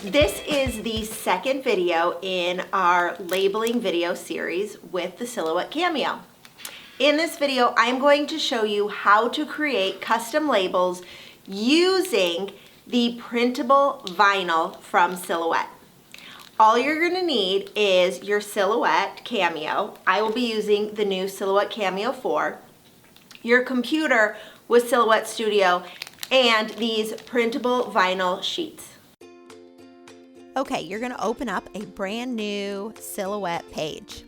This is the second video in our labeling video series with the Silhouette Cameo. In this video, I'm going to show you how to create custom labels using the printable vinyl from Silhouette. All you're going to need is your Silhouette Cameo. I will be using the new Silhouette Cameo 4, your computer with Silhouette Studio, and these printable vinyl sheets. Okay, you're going to open up a brand new Silhouette page.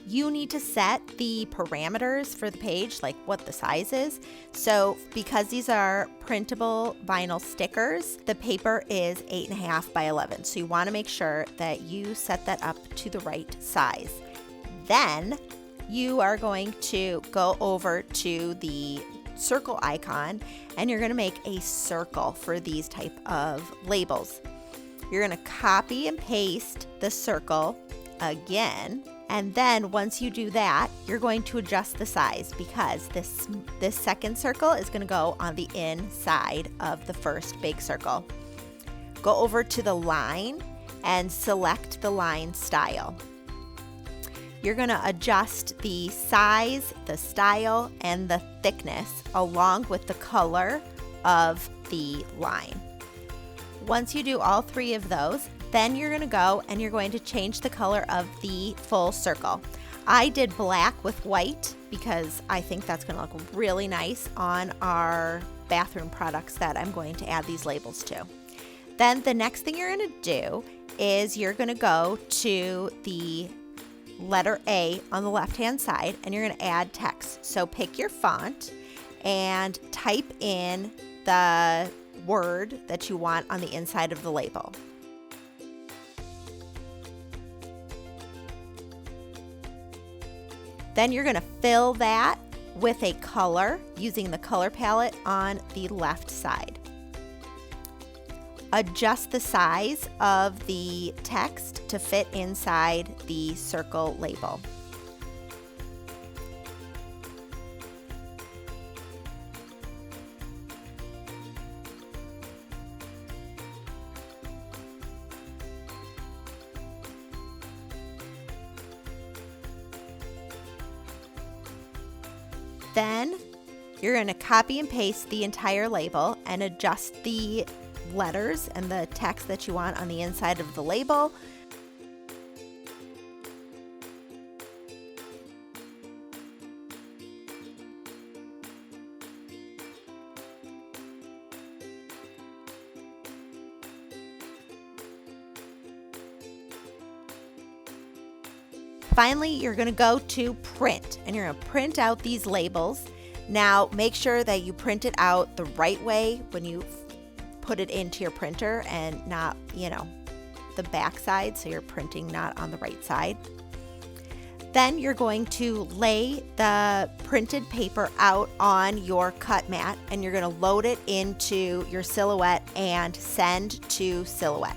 You need to set the parameters for the page, like what the size is. So because these are printable vinyl stickers, the paper is 8.5 by 11. So you want to make sure that you set that up to the right size. Then you are going to go over to the circle icon and you're going to make a circle for these type of labels. You're going to copy and paste the circle again. And then once you do that, you're going to adjust the size because this second circle is going to go on the inside of the first big circle. Go over to the line and select the line style. You're going to adjust the size, the style, and the thickness along with the color of the line. Once you do all three of those, then you're going to go and you're going to change the color of the full circle. I did black with white because I think that's going to look really nice on our bathroom products that I'm going to add these labels to. Then the next thing you're going to do is you're going to go to the letter A on the left-hand side and you're going to add text. So pick your font and type in the word that you want on the inside of the label. Then you're going to fill that with a color using the color palette on the left side. Adjust the size of the text to fit inside the circle label. Then you're going to copy and paste the entire label and adjust the letters and the text that you want on the inside of the label. Finally, you're going to go to print and you're going to print out these labels. Now, make sure that you print it out the right way when you put it into your printer and not, the back side, so you're printing not on the right side. Then you're going to lay the printed paper out on your cut mat and you're going to load it into your Silhouette and send to Silhouette.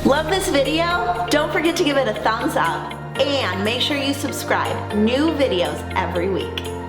Love this video? Don't forget to give it a thumbs up and make sure you subscribe. New videos every week.